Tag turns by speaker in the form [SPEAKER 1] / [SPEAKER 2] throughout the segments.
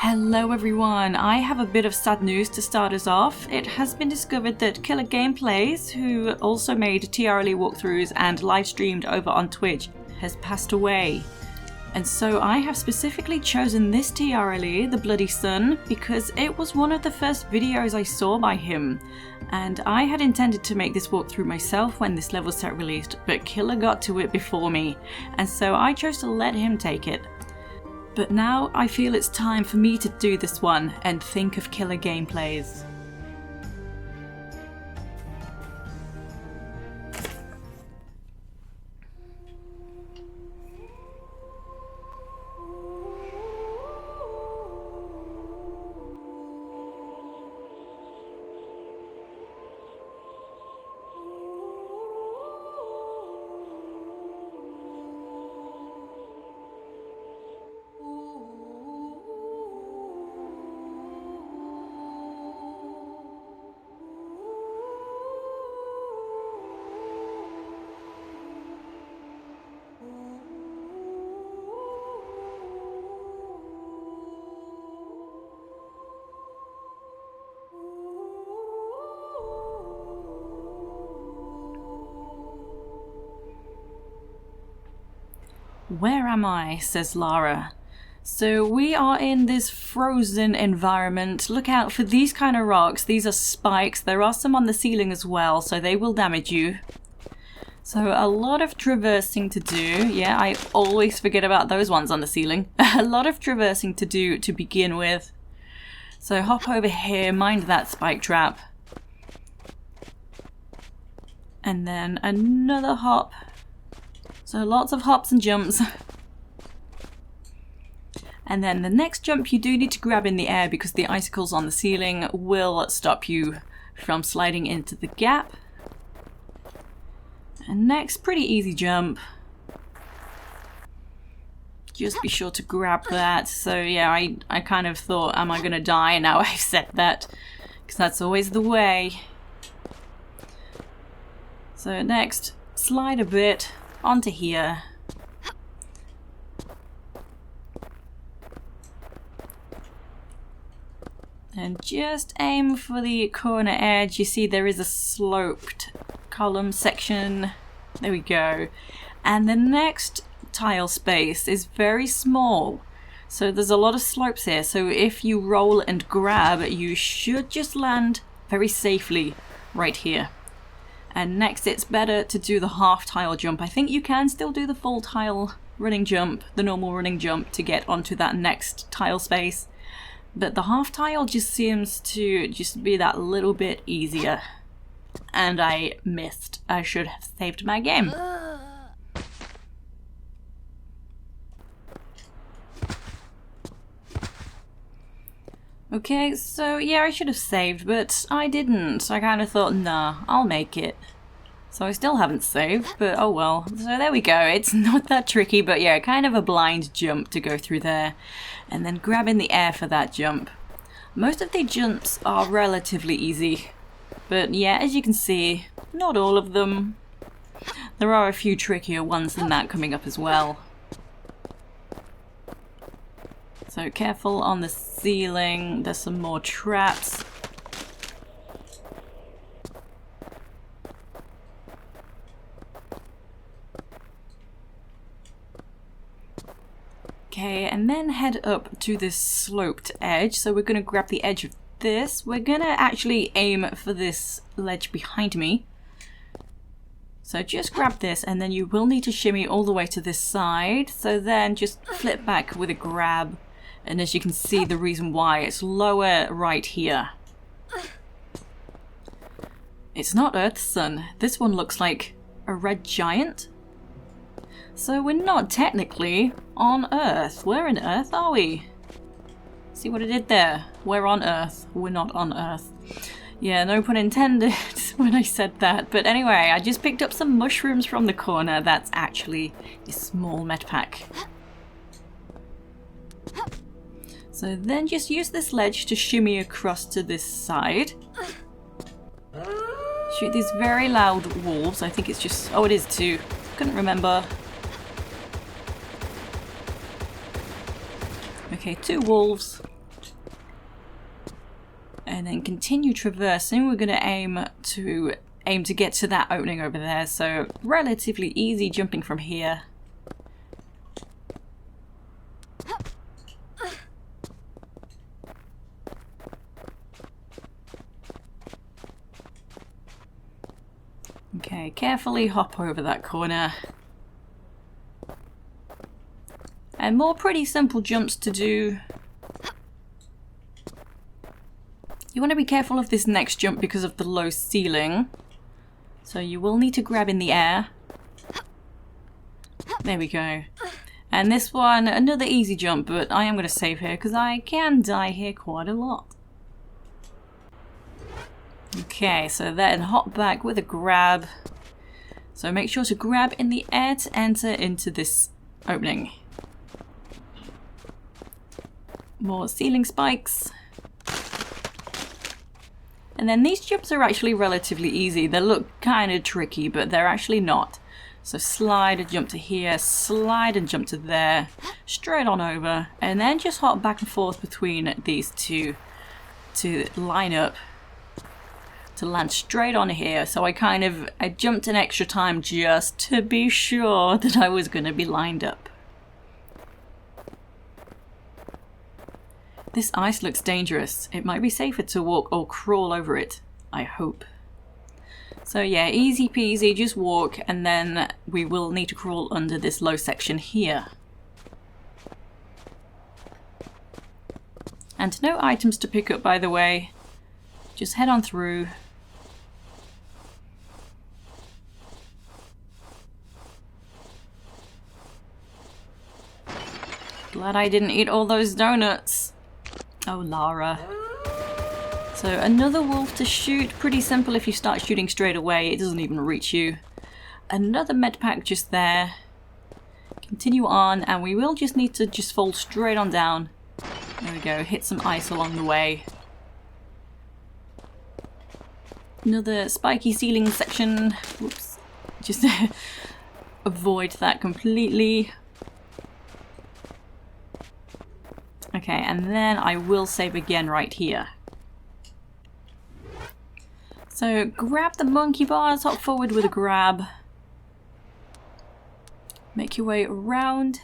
[SPEAKER 1] Hello everyone, I have a bit of sad news to start us off. It has been discovered that Killer Gameplays, who also made TRLE walkthroughs and live streamed over on Twitch, has passed away. And so I have specifically chosen this TRLE, The Bloody Sun, because it was one of the first videos I saw by him. And I had intended to make this walkthrough myself when this level set released, but Killer got to it before me, and so I chose to let him take it. But now I feel it's time for me to do this one and think of Killer Gameplays. Where am I? Says Lara. So we are in this frozen environment. Look out for these kind of rocks. These are spikes. There are some on the ceiling as well, so they will damage you. So a lot of traversing to do. Yeah, I always forget about those ones on the ceiling. A lot of traversing to do to begin with. So hop over here, mind that spike trap. And then another hop. So lots of hops and jumps. And then the next jump you do need to grab in the air because the icicles on the ceiling will stop you from sliding into the gap. And next, pretty easy jump. Just be sure to grab that. So yeah, I kind of thought, am I gonna die? And now I've said that, because that's always the way. So next, slide a bit onto here. And just aim for the corner edge. You see there is a sloped column section. There we go. And the next tile space is very small. So there's a lot of slopes here. So if you roll and grab, you should just land very safely right here. And next it's better to do the half tile jump. I think you can still do the full tile running jump, the normal running jump, to get onto that next tile space. But the half tile just seems to just be that little bit easier. And I missed. I should have saved my game. Okay, so yeah, I should have saved, but I didn't. I kind of thought, nah, I'll make it. So I still haven't saved, but oh well. So there we go. It's not that tricky, but yeah, kind of a blind jump to go through there. And then grab in the air for that jump. Most of the jumps are relatively easy. But yeah, as you can see, not all of them. There are a few trickier ones than that coming up as well. So careful on the ceiling, there's some more traps. Okay, and then head up to this sloped edge. So we're going to grab the edge of this. We're going to actually aim for this ledge behind me. So just grab this, and then you will need to shimmy all the way to this side. So then just flip back with a grab. And as you can see, the reason why, it's lower right here. It's not Earth's sun. This one looks like a red giant. So we're not technically on Earth. Where in Earth are we? See what I did there? We're on Earth. We're not on Earth. Yeah, no pun intended when I said that. But anyway, I just picked up some mushrooms from the corner. That's actually a Small Medpack. So then just use this ledge to shimmy across to this side. Shoot these very loud wolves. I think it's just... oh, it is two. Couldn't remember. Okay, two wolves. And then continue traversing. We're going to aim to get to that opening over there. So relatively easy jumping from here. Okay, carefully hop over that corner. And more pretty simple jumps to do. You want to be careful of this next jump because of the low ceiling. So you will need to grab in the air. There we go. And this one, another easy jump, but I am going to save here because I can die here quite a lot. Okay, so then hop back with a grab. So make sure to grab in the air to enter into this opening. More ceiling spikes. And then these jumps are actually relatively easy. They look kind of tricky, but they're actually not. So slide and jump to here, slide and jump to there, straight on over, and then just hop back and forth between these two to line up to land straight on here. So I jumped an extra time just to be sure that I was going to be lined up. This ice looks dangerous. It might be safer to walk or crawl over it, I hope. So yeah, easy peasy, just walk, and then we will need to crawl under this low section here. And no items to pick up, by the way. Just head on through. Glad I didn't eat all those donuts. Oh, Lara. So another wolf to shoot. Pretty simple if you start shooting straight away. It doesn't even reach you. Another medpack just there. Continue on, and we will just need to just fall straight on down. There we go. Hit some ice along the way. Another spiky ceiling section. Whoops. Just avoid that completely. Okay, and then I will save again right here. So grab the monkey bars, hop forward with a grab. Make your way around.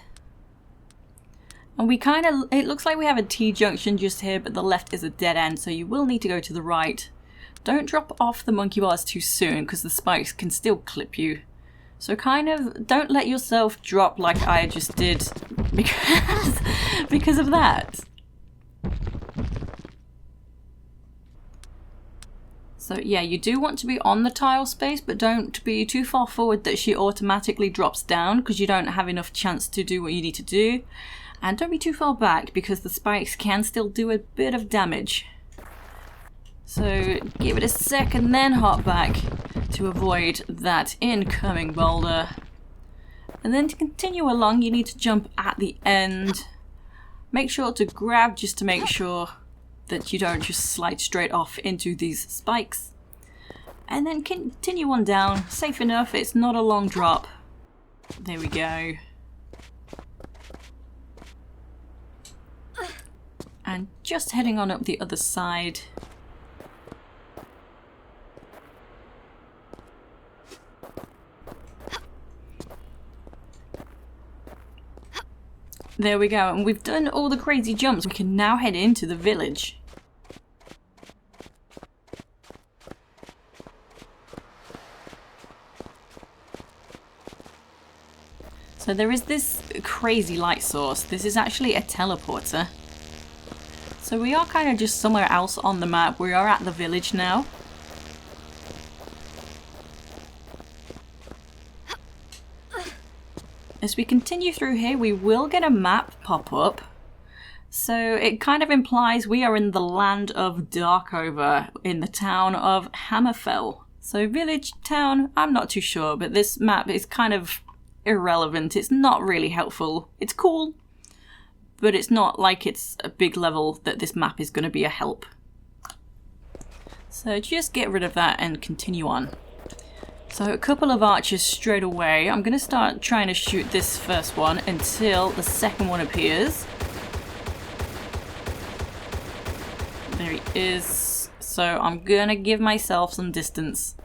[SPEAKER 1] And we it looks like we have a T-junction just here, but the left is a dead end, so you will need to go to the right. Don't drop off the monkey bars too soon, because the spikes can still clip you. So don't let yourself drop like I just did because of that. So yeah, you do want to be on the tile space, but don't be too far forward that she automatically drops down, because you don't have enough chance to do what you need to do. And don't be too far back, because the spikes can still do a bit of damage. So give it a sec and then hop back to avoid that incoming boulder. And then to continue along, you need to jump at the end. Make sure to grab just to make sure that you don't just slide straight off into these spikes. And then continue on down. Safe enough, it's not a long drop. There we go. And just heading on up the other side. There we go, and we've done all the crazy jumps. We can now head into the village. So there is this crazy light source. This is actually a teleporter. So we are kind of just somewhere else on the map. We are at the village now. As we continue through here, we will get a map pop up. So it kind of implies we are in the land of Darkover, in the town of Hammerfell. So village, town, I'm not too sure, but this map is kind of irrelevant. It's not really helpful. It's cool, but it's not like it's a big level that this map is going to be a help. So just get rid of that and continue on. So a couple of archers straight away. I'm going to start trying to shoot this first one until the second one appears. There he is. so I'm gonna give myself some distance.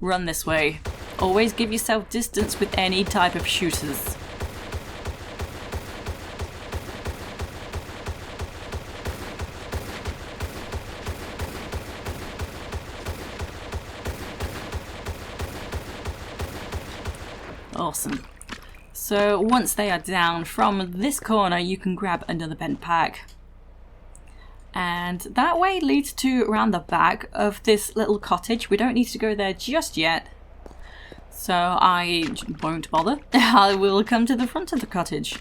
[SPEAKER 1] Run this way. Always give yourself distance with any type of shooters. Awesome. So once they are down from this corner, you can grab another med pack. And that way leads to around the back of this little cottage. We don't need to go there just yet. So I won't bother. I will come to the front of the cottage.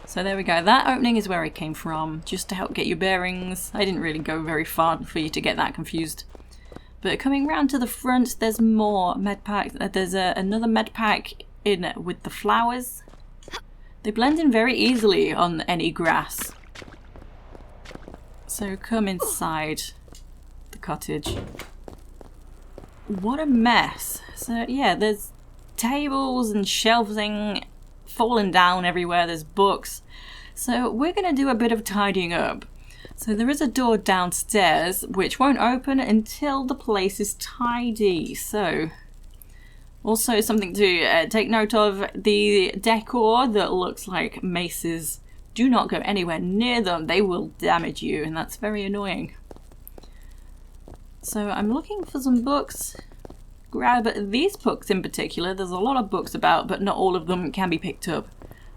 [SPEAKER 1] So there we go. That opening is where I came from, just to help get your bearings. I didn't really go very far for you to get that confused. But coming round to the front, there's more med packs. There's another med pack in with the flowers. They blend in very easily on any grass. So come inside the cottage. What a mess. So yeah, there's tables and shelving falling down everywhere. There's books. So we're going to do a bit of tidying up. So there is a door downstairs which won't open until the place is tidy. So also something to take note of, the decor that looks like maces, do not go anywhere near them. They will damage you, and that's very annoying. So I'm looking for some books. Grab these books in particular. There's a lot of books about, but not all of them can be picked up.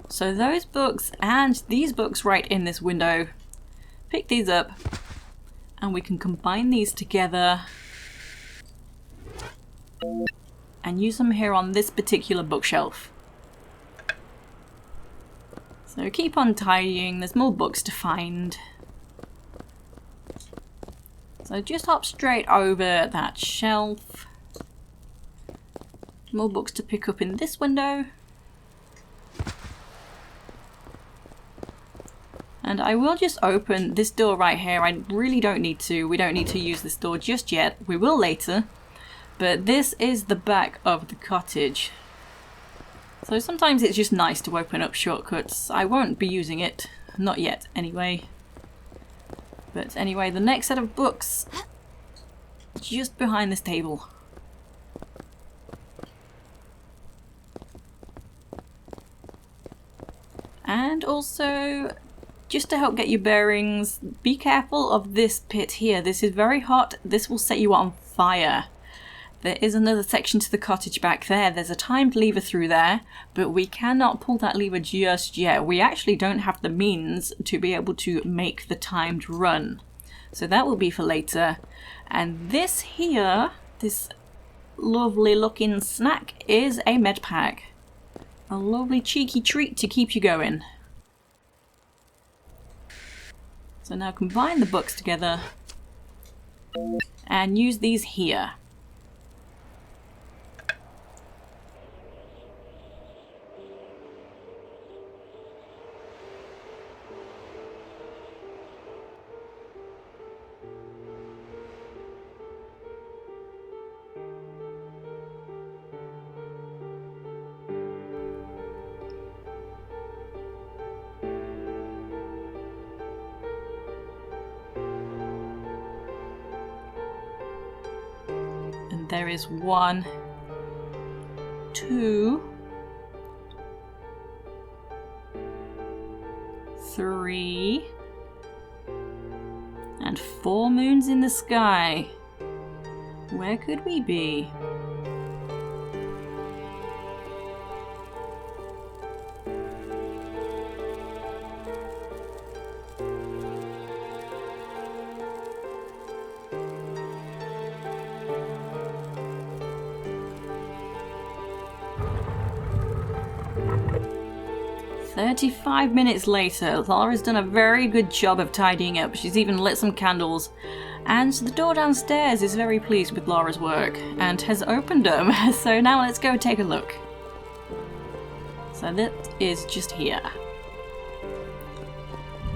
[SPEAKER 1] So those books and these books right in this window. Pick these up and we can combine these together and use them here on this particular bookshelf. So keep on tidying, there's more books to find. So just hop straight over that shelf. More books to pick up in this window. And I will just open this door right here. I really don't need to. We don't need to use this door just yet. We will later. But this is the back of the cottage. So sometimes it's just nice to open up shortcuts. I won't be using it. Not yet, anyway. But anyway, the next set of books. Just behind this table. And also, just to help get your bearings, be careful of this pit here. This is very hot. This will set you on fire. There is another section to the cottage back there. There's a timed lever through there, but we cannot pull that lever just yet. We actually don't have the means to be able to make the timed run. So that will be for later. And this here, this lovely looking snack, is a med pack. A lovely cheeky treat to keep you going. So now combine the books together and use these here. There is 1, 2, 3, and 4 moons in the sky. Where could we be? "35 minutes later, Laura's done a very good job of tidying up. She's even lit some candles. And the door downstairs is very pleased with Laura's work and has opened them. So now let's go take a look. So that is just here.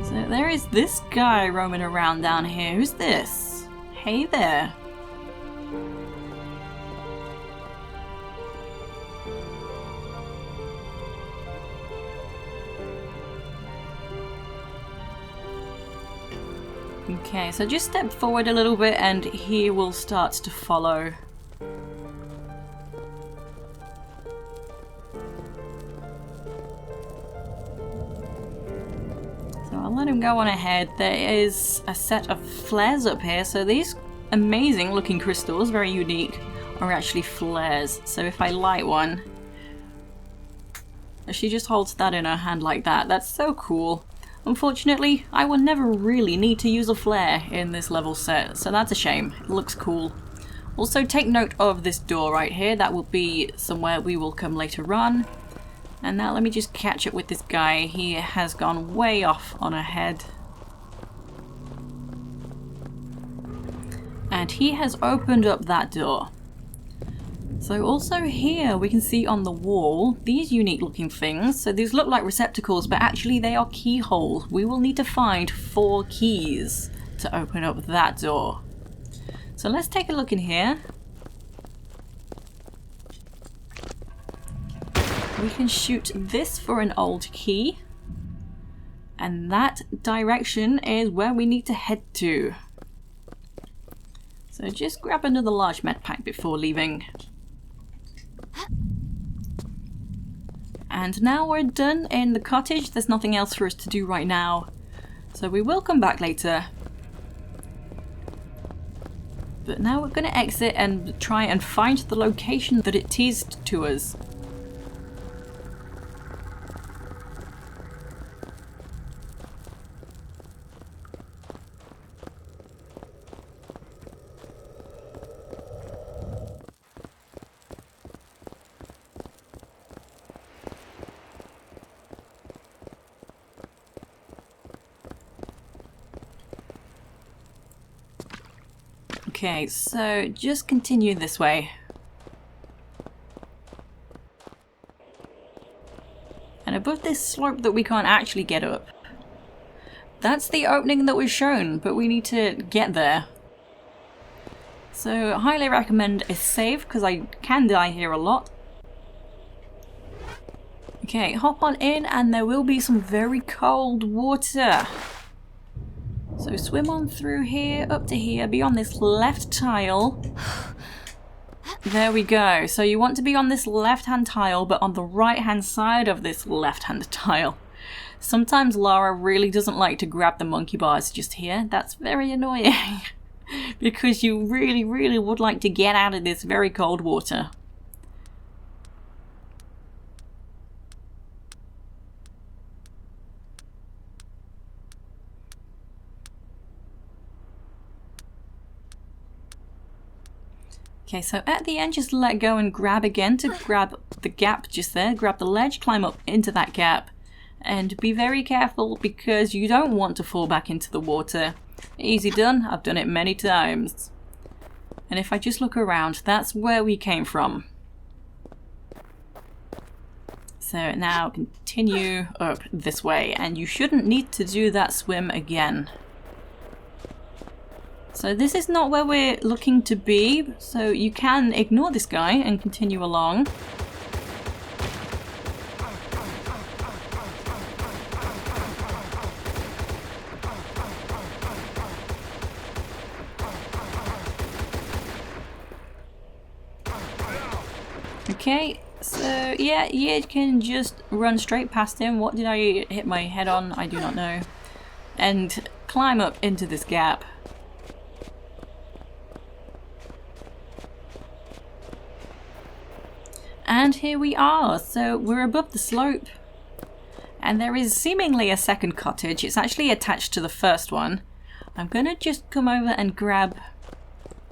[SPEAKER 1] So there is this guy roaming around down here. Who's this? Hey there. Okay, so just step forward a little bit and he will start to follow. So I'll let him go on ahead. There is a set of flares up here, so these amazing looking crystals, very unique, are actually flares. So if I light one, she just holds that in her hand like that. That's so cool. Unfortunately, I will never really need to use a flare in this level set, so that's a shame. It looks cool. Also, take note of this door right here. That will be somewhere we will come later on. And now let me just catch up with this guy. He has gone way off on ahead. And he has opened up that door. So also here we can see on the wall these unique looking things. So these look like receptacles, but actually they are keyholes. We will need to find 4 keys to open up that door. So let's take a look in here. We can shoot this for an old key. And that direction is where we need to head to. So just grab another large medpack before leaving. And now we're done in the cottage. There's nothing else for us to do right now. So we will come back later. But now we're going to exit and try and find the location that it teased to us. Okay, so just continue this way. And above this slope that we can't actually get up, that's the opening that was shown, but we need to get there. So I highly recommend a save, because I can die here a lot. Okay, hop on in and there will be some very cold water. So swim on through here, up to here, be on this left tile. There we go. So you want to be on this left-hand tile, but on the right-hand side of this left-hand tile. Sometimes Lara really doesn't like to grab the monkey bars just here. That's very annoying. Because you really, really would like to get out of this very cold water. Okay, so at the end, just let go and grab again to grab the gap just there. Grab the ledge, climb up into that gap. And be very careful because you don't want to fall back into the water. Easy done, I've done it many times. And if I just look around, that's where we came from. So now continue up this way, and you shouldn't need to do that swim again. So this is not where we're looking to be, so you can ignore this guy and continue along. Okay, so yeah, you can just run straight past him. What did I hit my head on? I do not know. And climb up into this gap. And here we are, so we're above the slope. And there is seemingly a second cottage. It's actually attached to the first one. I'm gonna just come over and grab...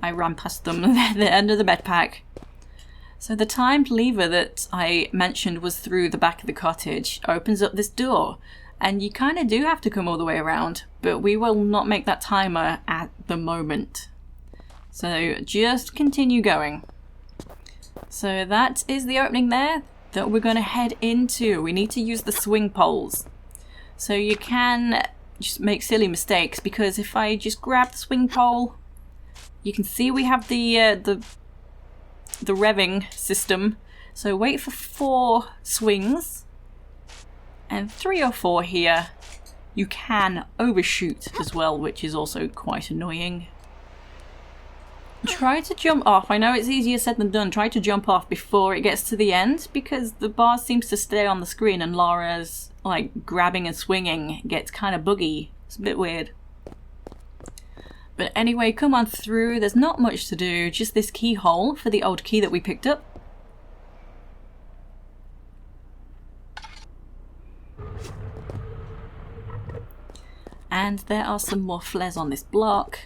[SPEAKER 1] I ran past them, the end of the medpack. So the timed lever that I mentioned was through the back of the cottage, opens up this door. And you kind of do have to come all the way around, but we will not make that timer at the moment. So just continue going. So that is the opening there that we're going to head into. We need to use the swing poles. So you can just make silly mistakes, because if I just grab the swing pole, you can see we have the revving system. So wait for 4 swings and 3 or 4 here, you can overshoot as well, which is also quite annoying. Try to jump off. I know it's easier said than done. Try to jump off before it gets to the end, because the bar seems to stay on the screen and Laura's like grabbing and swinging gets kind of buggy. It's a bit weird. But anyway, come on through. There's not much to do, just this keyhole for the old key that we picked up. And there are some more flares on this block.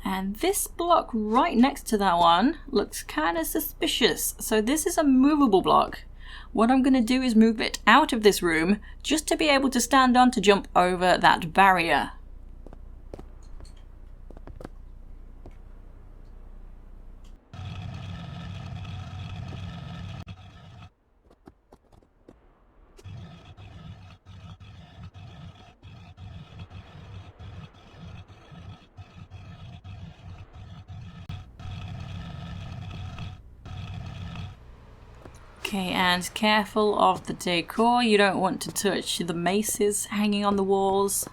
[SPEAKER 1] And this block right next to that one looks kind of suspicious. So this is a movable block. What I'm going to do is move it out of this room just to be able to stand on to jump over that barrier. Okay, and careful of the decor. You don't want to touch the maces hanging on the walls.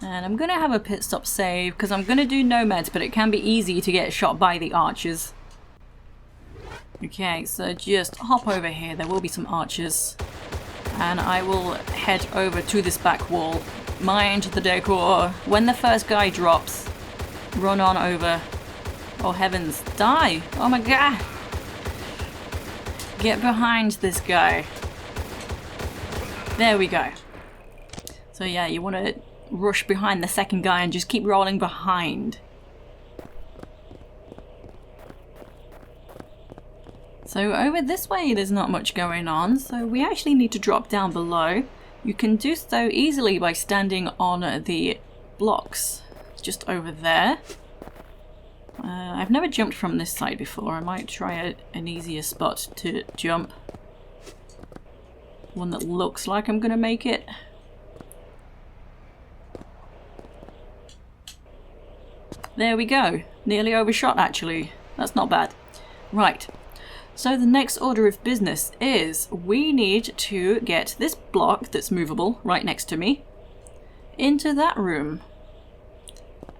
[SPEAKER 1] And I'm going to have a pit stop save because I'm going to do nomads, but it can be easy to get shot by the archers. Okay, so just hop over here. There will be some archers. And I will head over to this back wall. Mind the decor. When the first guy drops, run on over. Oh heavens, die! Oh my god! Get behind this guy. There we go. So yeah, you want to rush behind the second guy and just keep rolling behind. So over this way there's not much going on, so we actually need to drop down below. You can do so easily by standing on the blocks just over there. I've never jumped from this side before. I might try an easier spot to jump. One that looks like I'm gonna make it. There we go. Nearly overshot actually. That's not bad. Right. So the next order of business is we need to get this block that's movable right next to me into that room.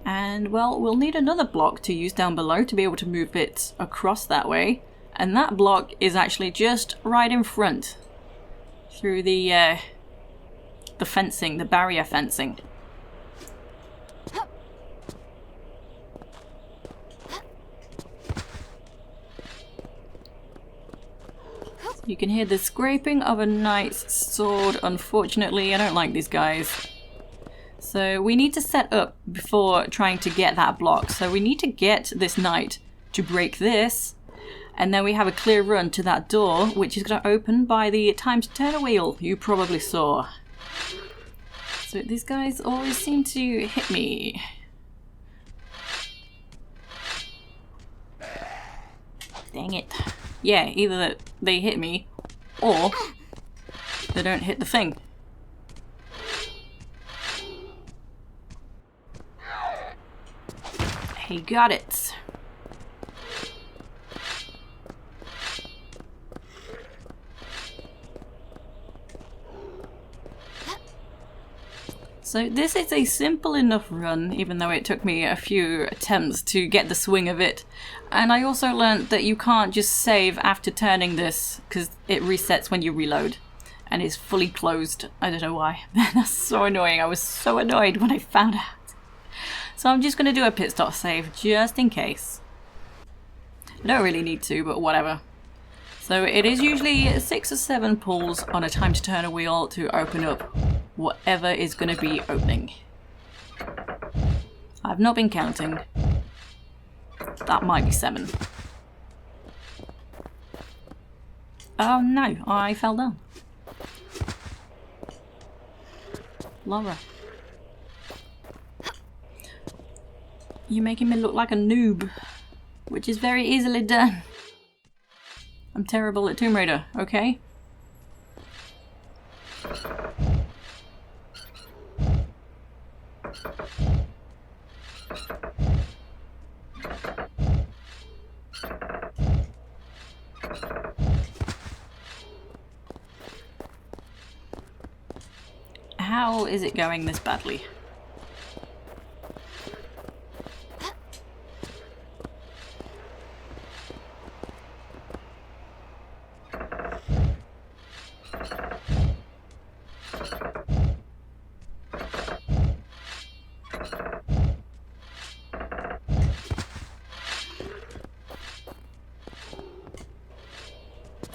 [SPEAKER 1] And well, we'll need another block to use down below to be able to move it across that way. And that block is actually just right in front through the fencing, the barrier fencing. You can hear the scraping of a knight's sword. Unfortunately, I don't like these guys. So we need to set up before trying to get that block. So we need to get this knight to break this. And then we have a clear run to that door, which is going to open by the time to turn a wheel you probably saw. So these guys always seem to hit me. Dang it. Yeah, either they hit me or they don't hit the thing. He got it. So this is a simple enough run, even though it took me a few attempts to get the swing of it. And I also learned that you can't just save after turning this, because it resets when you reload. And it's fully closed. I don't know why. That's so annoying. I was so annoyed when I found out. So I'm just going to do a pit stop save, just in case. I don't really need to, but whatever. So it is usually 6 or 7 pulls on a time to turn a wheel to open up whatever is going to be opening. I've not been counting. That might be 7. Oh no, I fell down. Laura. You're making me look like a noob, which is very easily done. I'm terrible at Tomb Raider, okay? How is it going this badly?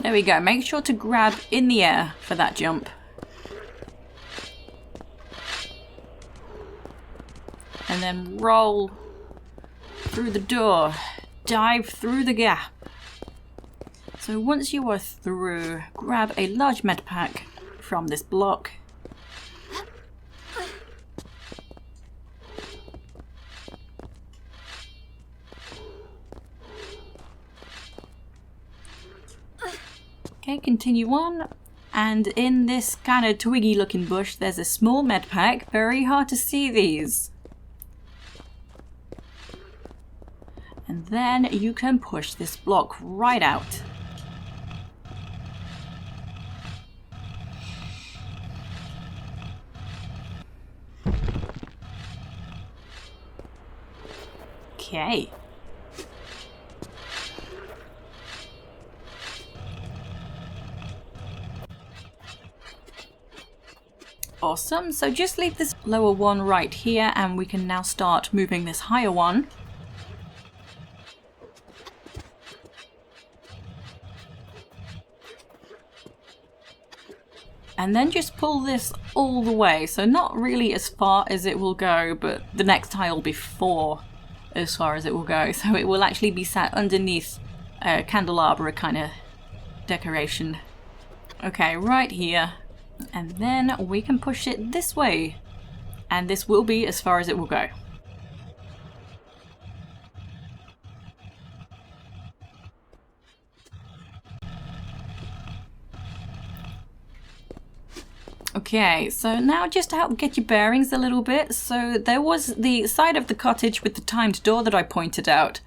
[SPEAKER 1] There we go. Make sure to grab in the air for that jump. And then roll through the door. Dive through the gap. So once you are through, grab a large med pack from this block. Okay, continue on, and in this kind of twiggy looking bush there's a small med pack. Very hard to see these. And then you can push this block right out. Okay. Awesome, so just leave this lower one right here and we can now start moving this higher one. And then just pull this all the way, so not really as far as it will go, but the next tile before as far as it will go. So it will actually be sat underneath a candelabra kind of decoration. Okay, right here. And then we can push it this way. And this will be as far as it will go. Okay, so now just to help get your bearings a little bit, so there was the side of the cottage with the timed door that I pointed out.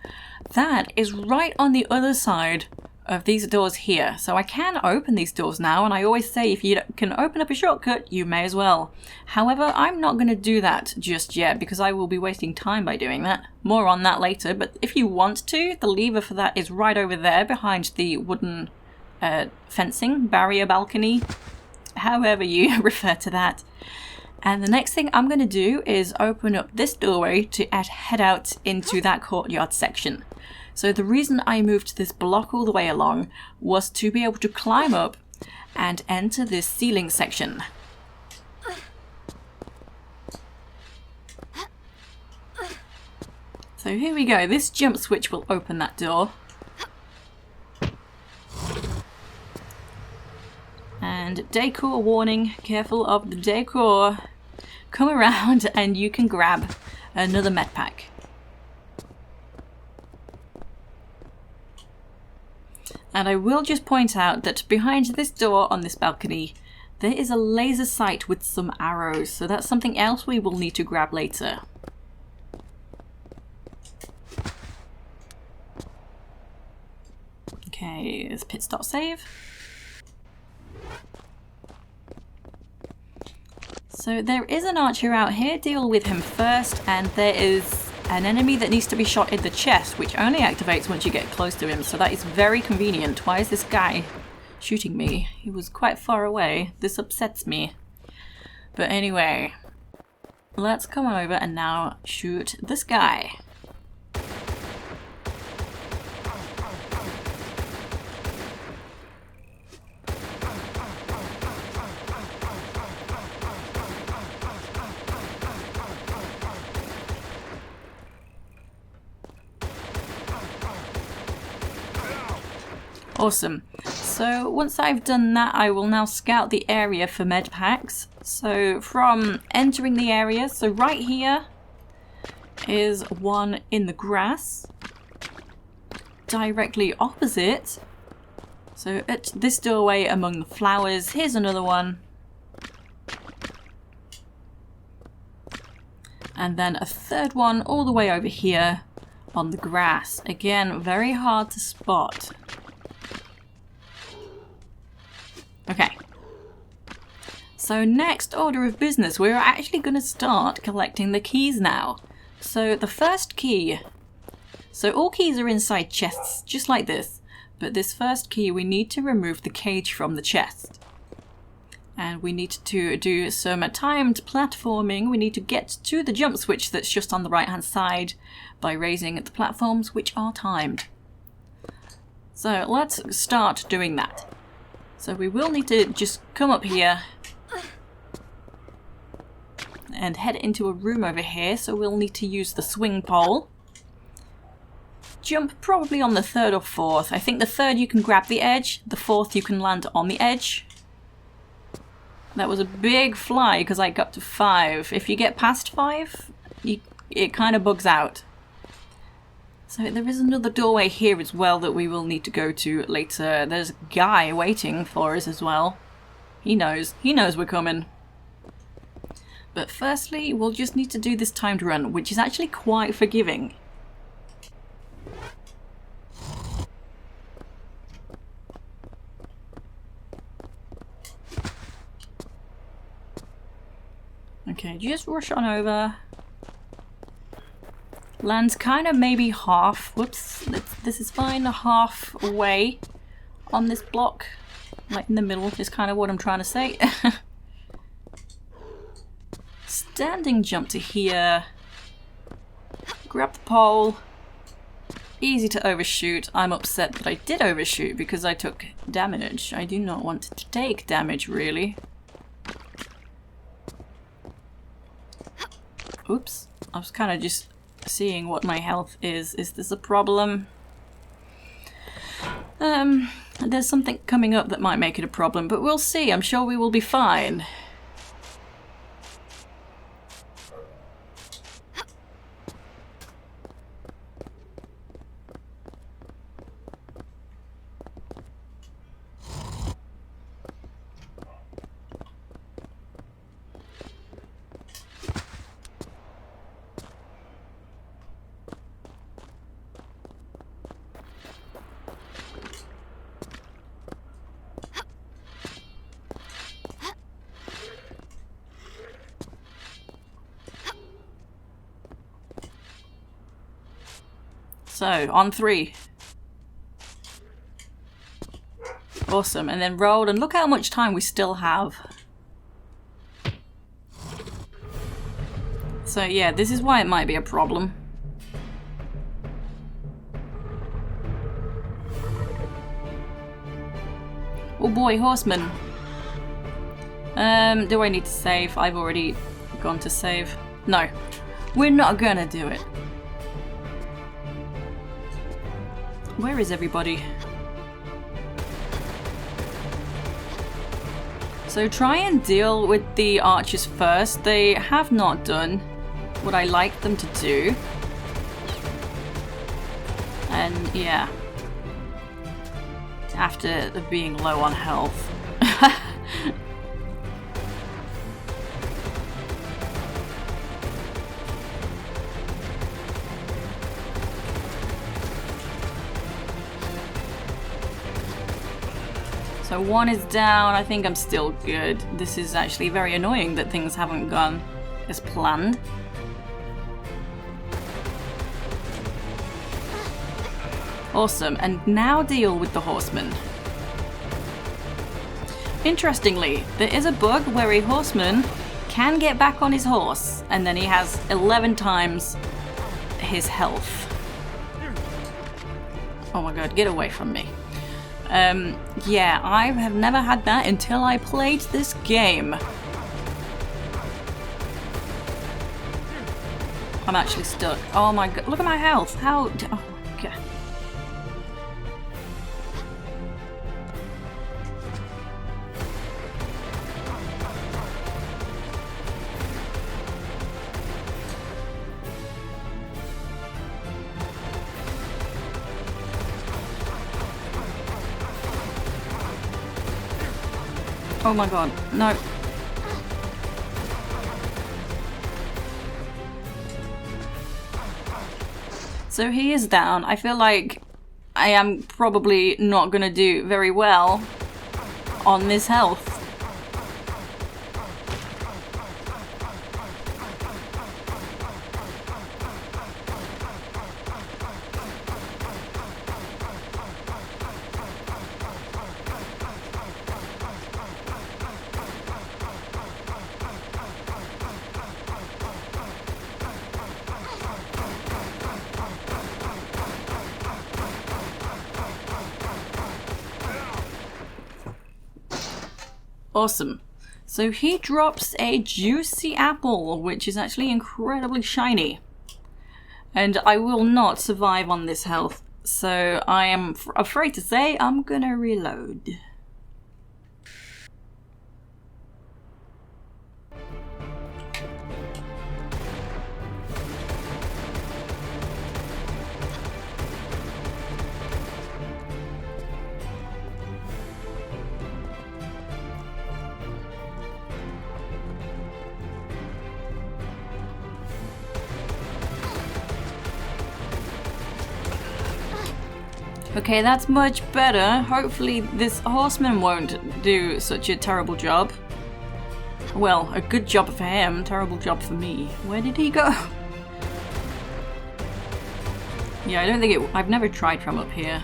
[SPEAKER 1] That is right on the other side of these doors here. So I can open these doors now, and I always say if you can open up a shortcut, you may as well. However, I'm not going to do that just yet because I will be wasting time by doing that. More on that later, but if you want to, the lever for that is right over there behind the wooden fencing, barrier, balcony, however you refer to that. And the next thing I'm going to do is open up this doorway to head out into that courtyard section. So the reason I moved this block all the way along was to be able to climb up and enter this ceiling section. So here we go, this jump switch will open that door. And decor warning, careful of the decor. Come around and you can grab another med pack. And I will just point out that behind this door on this balcony, there is a laser sight with some arrows. So that's something else we will need to grab later. Okay, let's pit stop save. So there is an archer out here, deal with him first, and there is an enemy that needs to be shot in the chest, which only activates once you get close to him, so that is very convenient. Why is this guy shooting me? He was quite far away. This upsets me. But anyway, let's come over and now shoot this guy. Awesome. So once I've done that, I will now scout the area for med packs. So from entering the area, so right here is one in the grass. Directly opposite, so at this doorway among the flowers, here's another one. And then a third one all the way over here on the grass. Again, very hard to spot. So next order of business, we're actually going to start collecting the keys now. So the first key, so all keys are inside chests, just like this. But this first key, we need to remove the cage from the chest. And we need to do some timed platforming. We need to get to the jump switch that's just on the right hand side by raising the platforms, which are timed. So let's start doing that. So we will need to just come up here and head into a room over here. So we'll need to use the swing pole. Jump probably on the third or fourth. I think the third you can grab the edge, the fourth you can land on the edge. That was a big fly because I got to 5. If you get past 5, it kind of bugs out. So there is another doorway here as well that we will need to go to later. There's a guy waiting for us as well. He knows we're coming. But firstly, we'll just need to do this timed run, which is actually quite forgiving. Okay, just rush on over. Lands kind of maybe half. Whoops, this is fine. Halfway on this block. Like in the middle is kind of what I'm trying to say. Standing jump to here. Grab the pole. Easy to overshoot. I'm upset that I did overshoot because I took damage. I do not want to take damage, really. Oops. I was kind of just seeing what my health is. Is this a problem? There's something coming up that might make it a problem, but we'll see. I'm sure we will be fine. So, on 3. Awesome, and then roll, and look how much time we still have. So yeah, this is why it might be a problem. Oh boy, horseman. Do I need to save? I've already gone to save. No, we're not gonna do it. Where is everybody? So try and deal with the archers first. They have not done what I like them to do. And yeah. After being low on health. So 1 is down. I think I'm still good. This is actually very annoying that things haven't gone as planned. Awesome, and now deal with the horseman. Interestingly, there is a bug where a horseman can get back on his horse, and then he has 11 times his health. Oh my god, get away from me. Yeah, I have never had that until I played this game. I'm actually stuck. Oh my god, look at my health. How? Oh my god. Oh my god, no. So he is down. I feel like I am probably not gonna do very well on this health. Awesome. So he drops a juicy apple, which is actually incredibly shiny. And I will not survive on this health. So I am afraid to say I'm gonna reload. Okay, that's much better. Hopefully this horseman won't do such a terrible job. Well, a good job for him, terrible job for me. Where did he go? Yeah, I don't think it... I've never tried from up here.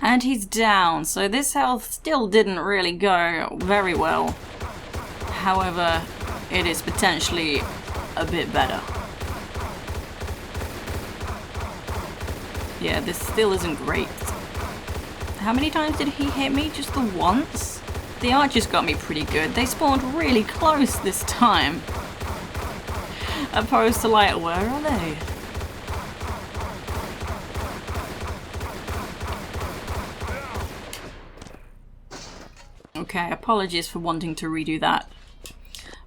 [SPEAKER 1] And he's down, so this health still didn't really go very well. However, it is potentially a bit better. Yeah, this still isn't great. How many times did he hit me? Just the once? The archers got me pretty good. They spawned really close this time. Opposed to like, where are they? Okay, apologies for wanting to redo that.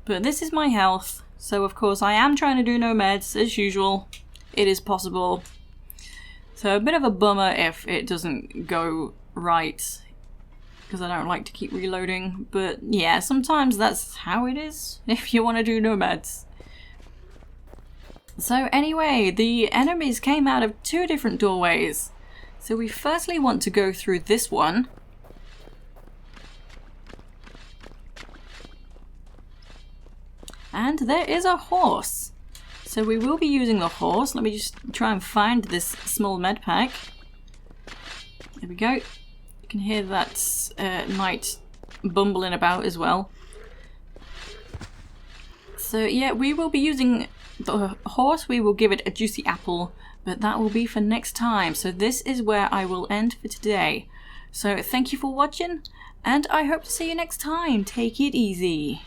[SPEAKER 1] But this is my health, so of course I am trying to do no meds, as usual. It is possible. So a bit of a bummer if it doesn't go right, because I don't like to keep reloading. But yeah, sometimes that's how it is, if you want to do no meds. So anyway, the enemies came out of two different doorways. So we firstly want to go through this one. And there is a horse. So we will be using the horse. Let me just try and find this small medpack. There we go. You can hear that knight bumbling about as well. So yeah, we will be using the horse. We will give it a juicy apple, but that will be for next time. So this is where I will end for today. So thank you for watching, and I hope to see you next time. Take it easy.